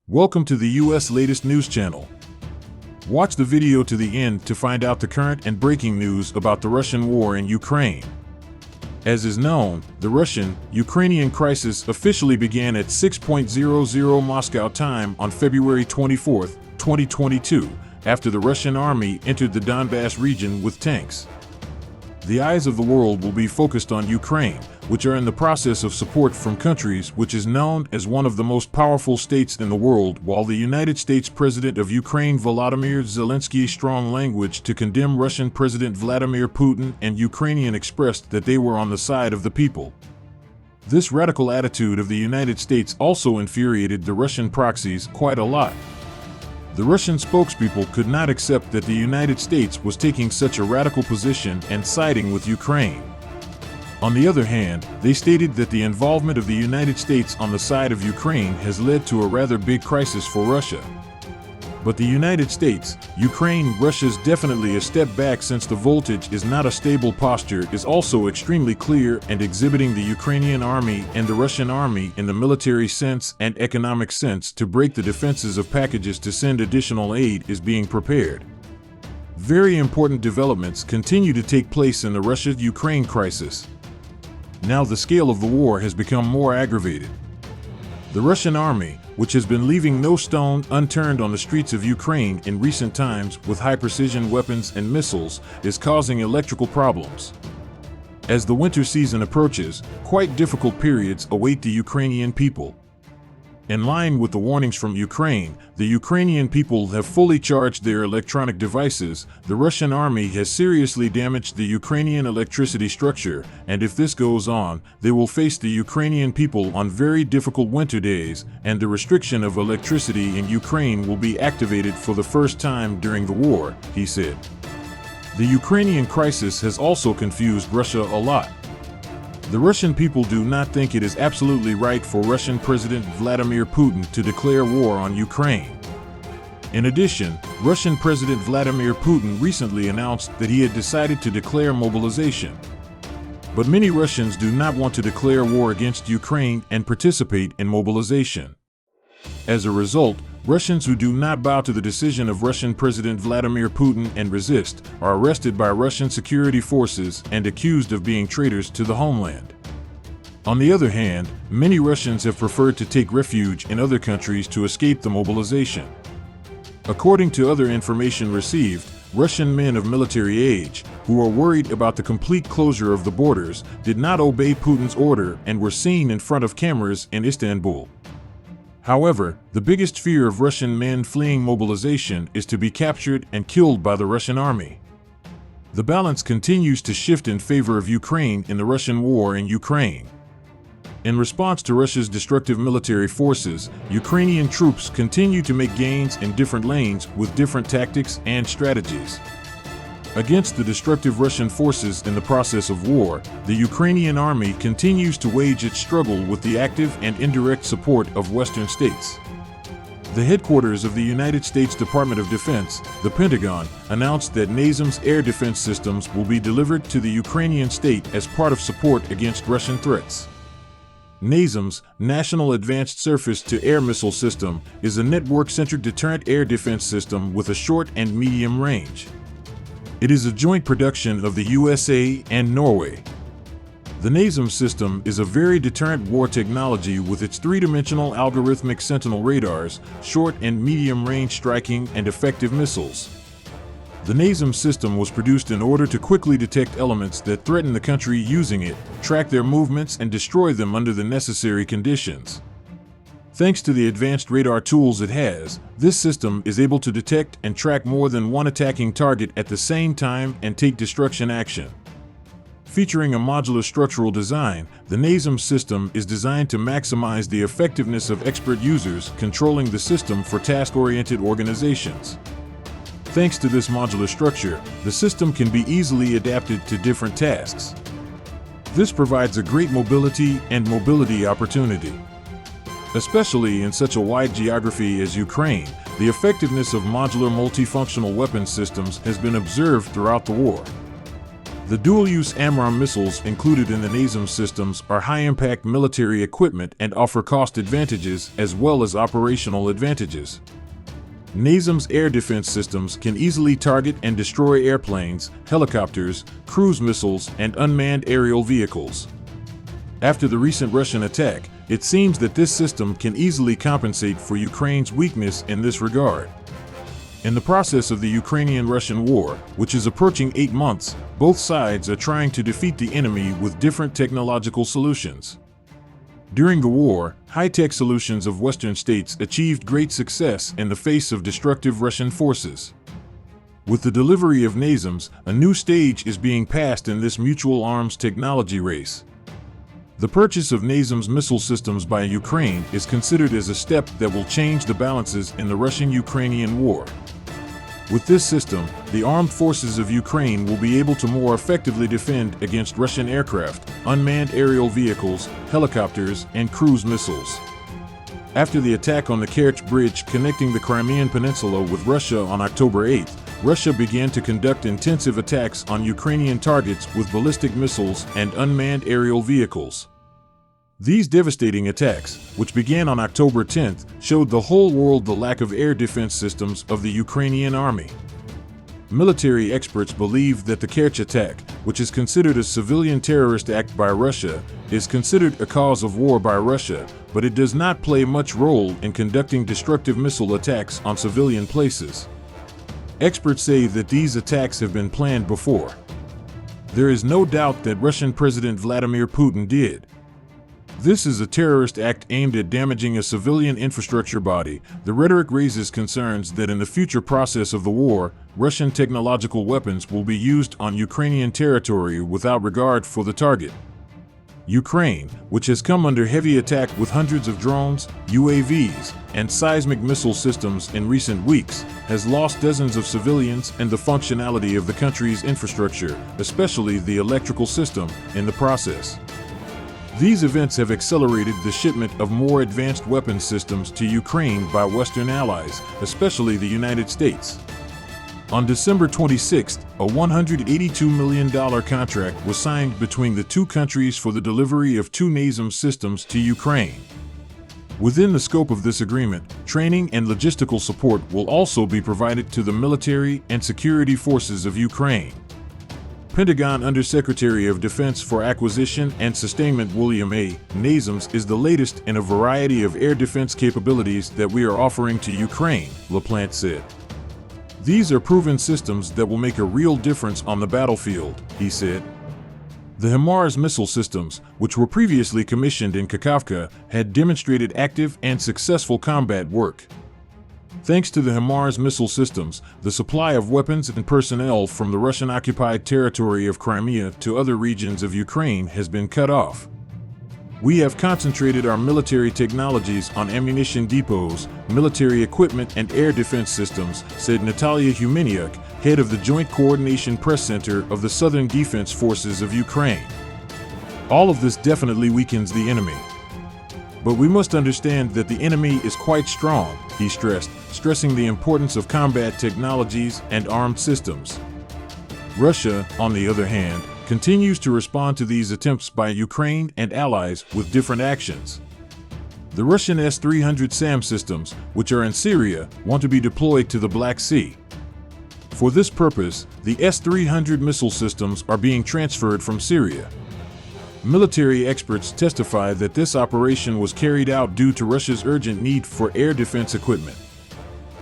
Welcome to the U.S. latest news channel. Watch the video to the end to find out the current and breaking news about the Russian war in Ukraine. As is known, the Russian-Ukrainian crisis officially began at 6:00 Moscow time on February 24, 2022, after the Russian army entered the Donbas region with tanks. The eyes of the world will be focused on Ukraine, which are in the process of support from countries which is known as one of the most powerful states in the world, while the United States President of Ukraine Volodimir Zelenskiy strong language to condemn Russian President Vladimir Putin and Ukrainian expressed that they were on the side of the people. This radical attitude of the United States also infuriated the Russian proxies quite a lot. The Russian spokespeople could not accept that the United States was taking such a radical position and siding with Ukraine. On the other hand, they stated that the involvement of the United States on the side of Ukraine has led to a rather big crisis for Russia. But the United States, Ukraine, Russia's definitely a step back since the voltage is not a stable posture is also extremely clear and exhibiting the Ukrainian army and the Russian army in the military sense and economic sense to break the defenses of packages to send additional aid is being prepared. Very important developments continue to take place in the Russia-Ukraine crisis. Now the scale of the war has become more aggravated. The Russian army, which has been leaving no stone unturned on the streets of Ukraine in recent times with high-precision weapons and missiles, is causing electrical problems. As the winter season approaches, quite difficult periods await the Ukrainian people. In line with the warnings from Ukraine, the Ukrainian people have fully charged their electronic devices. The Russian army has seriously damaged the Ukrainian electricity structure, and if this goes on, they will face the Ukrainian people on very difficult winter days, and the restriction of electricity in Ukraine will be activated for the first time during the war, he said. The Ukrainian crisis has also confused Russia a lot. The Russian people do not think it is absolutely right for Russian President Vladimir Putin to declare war on Ukraine. In addition, Russian President Vladimir Putin recently announced that he had decided to declare mobilization. But many Russians do not want to declare war against Ukraine and participate in mobilization. As a result, Russians who do not bow to the decision of Russian President Vladimir Putin and resist are arrested by Russian security forces and accused of being traitors to the homeland. On the other hand, many Russians have preferred to take refuge in other countries to escape the mobilization. According to other information received, Russian men of military age, who are worried about the complete closure of the borders, did not obey Putin's order and were seen in front of cameras in Istanbul. However, the biggest fear of Russian men fleeing mobilization is to be captured and killed by the Russian army. The balance continues to shift in favor of Ukraine in the Russian war in Ukraine. In response to Russia's destructive military forces, Ukrainian troops continue to make gains in different lanes with different tactics and strategies. Against the destructive Russian forces in the process of war, the Ukrainian army continues to wage its struggle with the active and indirect support of Western states. The headquarters of the United States Department of Defense, the Pentagon, announced that NASAMS air defense systems will be delivered to the Ukrainian state as part of support against Russian threats. NASAMS, National Advanced Surface-to-Air Missile System, is a network-centered deterrent air defense system with a short and medium range. It is a joint production of the USA and Norway. The NASAMS system is a very deterrent war technology with its three-dimensional algorithmic sentinel radars, short and medium-range striking and effective missiles. The NASAMS system was produced in order to quickly detect elements that threaten the country using it, track their movements and destroy them under the necessary conditions. Thanks to the advanced radar tools it has, this system is able to detect and track more than one attacking target at the same time and take destruction action. Featuring a modular structural design, the NASAMS system is designed to maximize the effectiveness of expert users controlling the system for task-oriented organizations. Thanks to this modular structure, the system can be easily adapted to different tasks. This provides a great mobility opportunity. Especially in such a wide geography as Ukraine, the effectiveness of modular multifunctional weapons systems has been observed throughout the war. The dual-use AMRAAM missiles included in the NASAMS systems are high-impact military equipment and offer cost advantages as well as operational advantages. NASAMS air defense systems can easily target and destroy airplanes, helicopters, cruise missiles, and unmanned aerial vehicles. After the recent Russian attack, it seems that this system can easily compensate for Ukraine's weakness in this regard. In the process of the Ukrainian-Russian war, which is approaching 8 months, both sides are trying to defeat the enemy with different technological solutions. During the war, high-tech solutions of Western states achieved great success in the face of destructive Russian forces. With the delivery of NASAMS, a new stage is being passed in this mutual arms technology race. The purchase of NASAMS missile systems by Ukraine is considered as a step that will change the balances in the Russian-Ukrainian war. With this system, the armed forces of Ukraine will be able to more effectively defend against Russian aircraft, unmanned aerial vehicles, helicopters, and cruise missiles. After the attack on the Kerch Bridge connecting the Crimean Peninsula with Russia on October 8, Russia began to conduct intensive attacks on Ukrainian targets with ballistic missiles and unmanned aerial vehicles. These devastating attacks, which began on October 10th, showed the whole world the lack of air defense systems of the Ukrainian army. Military experts believe that the Kerch attack, which is considered a civilian terrorist act by Russia, is considered a cause of war by Russia, but it does not play much role in conducting destructive missile attacks on civilian places. Experts say that these attacks have been planned before. There is no doubt that Russian President Vladimir Putin did. This is a terrorist act aimed at damaging a civilian infrastructure body. The rhetoric raises concerns that in the future process of the war, Russian technological weapons will be used on Ukrainian territory without regard for the target. Ukraine, which has come under heavy attack with hundreds of drones, UAVs, and seismic missile systems in recent weeks, has lost dozens of civilians and the functionality of the country's infrastructure, especially the electrical system, in the process. These events have accelerated the shipment of more advanced weapons systems to Ukraine by Western allies, especially the United States. On December 26, a $182 million contract was signed between the two countries for the delivery of 2 NASAMS systems to Ukraine. Within the scope of this agreement, training and logistical support will also be provided to the military and security forces of Ukraine. Pentagon Undersecretary of Defense for Acquisition and Sustainment William A. NASAMS is the latest in a variety of air defense capabilities that we are offering to Ukraine, LaPlante said. These are proven systems that will make a real difference on the battlefield, he said. The HIMARS missile systems, which were previously commissioned in Kakhovka, had demonstrated active and successful combat work. Thanks to the HIMARS missile systems, the supply of weapons and personnel from the Russian-occupied territory of Crimea to other regions of Ukraine has been cut off. We have concentrated our military technologies on ammunition depots, military equipment, and air defense systems, said Natalia Humeniuk, head of the Joint Coordination Press Center of the Southern Defense Forces of Ukraine. All of this definitely weakens the enemy. But we must understand that the enemy is quite strong, he stressed, stressing the importance of combat technologies and armed systems. Russia, on the other hand, continues to respond to these attempts by Ukraine and allies with different actions. The Russian S-300 SAM systems, which are in Syria, want to be deployed to the Black Sea. For this purpose, the S-300 missile systems are being transferred from Syria. Military experts testify that this operation was carried out due to Russia's urgent need for air defense equipment.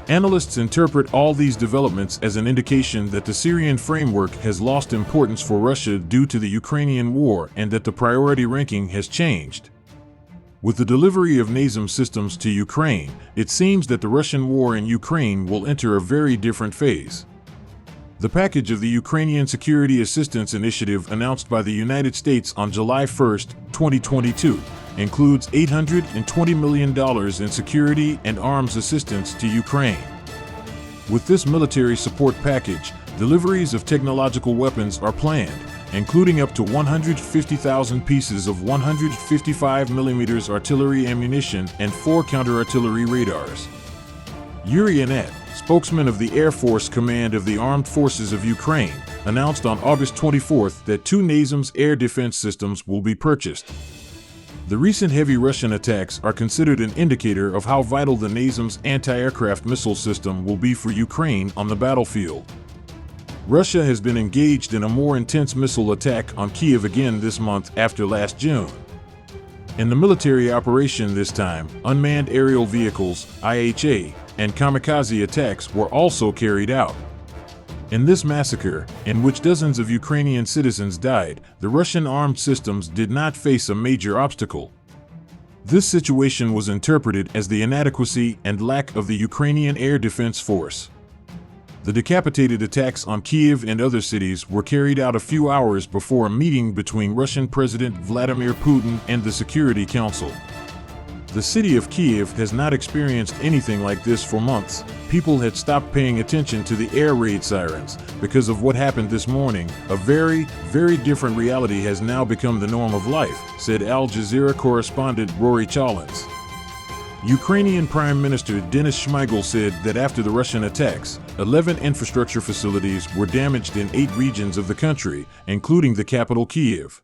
Analysts interpret all these developments as an indication that the Syrian framework has lost importance for Russia due to the Ukrainian war and that the priority ranking has changed. With the delivery of NASAMS systems to Ukraine, it seems that the Russian war in Ukraine will enter a very different phase. The package of the Ukrainian Security Assistance Initiative announced by the United States on July 1, 2022, includes $820 million in security and arms assistance to Ukraine. With this military support package, deliveries of technological weapons are planned, including up to 150,000 pieces of 155mm artillery ammunition and 4 counter-artillery radars. Yuri Anet, spokesman of the Air Force Command of the Armed Forces of Ukraine, announced on August 24th that 2 NASAMS air defense systems will be purchased. The recent heavy Russian attacks are considered an indicator of how vital the NASAMS anti-aircraft missile system will be for Ukraine on the battlefield. Russia has been engaged in a more intense missile attack on Kyiv again this month after last June. In the military operation this time, unmanned aerial vehicles, IHA, and kamikaze attacks were also carried out. In this massacre, in which dozens of Ukrainian citizens died, the Russian armed systems did not face a major obstacle. This situation was interpreted as the inadequacy and lack of the Ukrainian air defense force. The decapitated attacks on Kyiv and other cities were carried out a few hours before a meeting between Russian President Vladimir Putin and the Security Council. The city of Kyiv has not experienced anything like this for months. People had stopped paying attention to the air raid sirens because of what happened this morning. A very, very different reality has now become the norm of life, said Al Jazeera correspondent Rory Chalens. Ukrainian Prime Minister Denis Shmyhal said that after the Russian attacks, 11 infrastructure facilities were damaged in 8 regions of the country, including the capital Kyiv.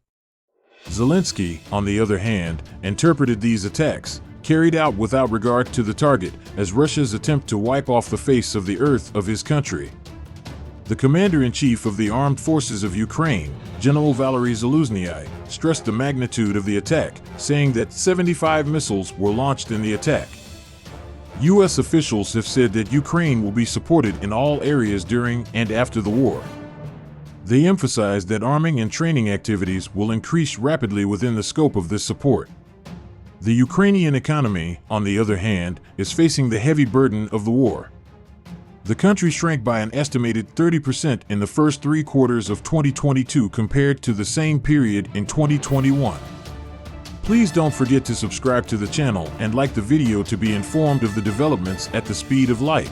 Zelenskiy, on the other hand, interpreted these attacks, carried out without regard to the target, as Russia's attempt to wipe off the face of the earth of his country. The commander-in-chief of the armed forces of Ukraine, General Valery Zelenskyy, stressed the magnitude of the attack, saying that 75 missiles were launched in the attack. U.S. officials have said that Ukraine will be supported in all areas during and after the war. They emphasized that arming and training activities will increase rapidly within the scope of this support. The Ukrainian economy, on the other hand, is facing the heavy burden of the war. The country shrank by an estimated 30% in the first 3 quarters of 2022 compared to the same period in 2021. Please don't forget to subscribe to the channel and like the video to be informed of the developments at the speed of light.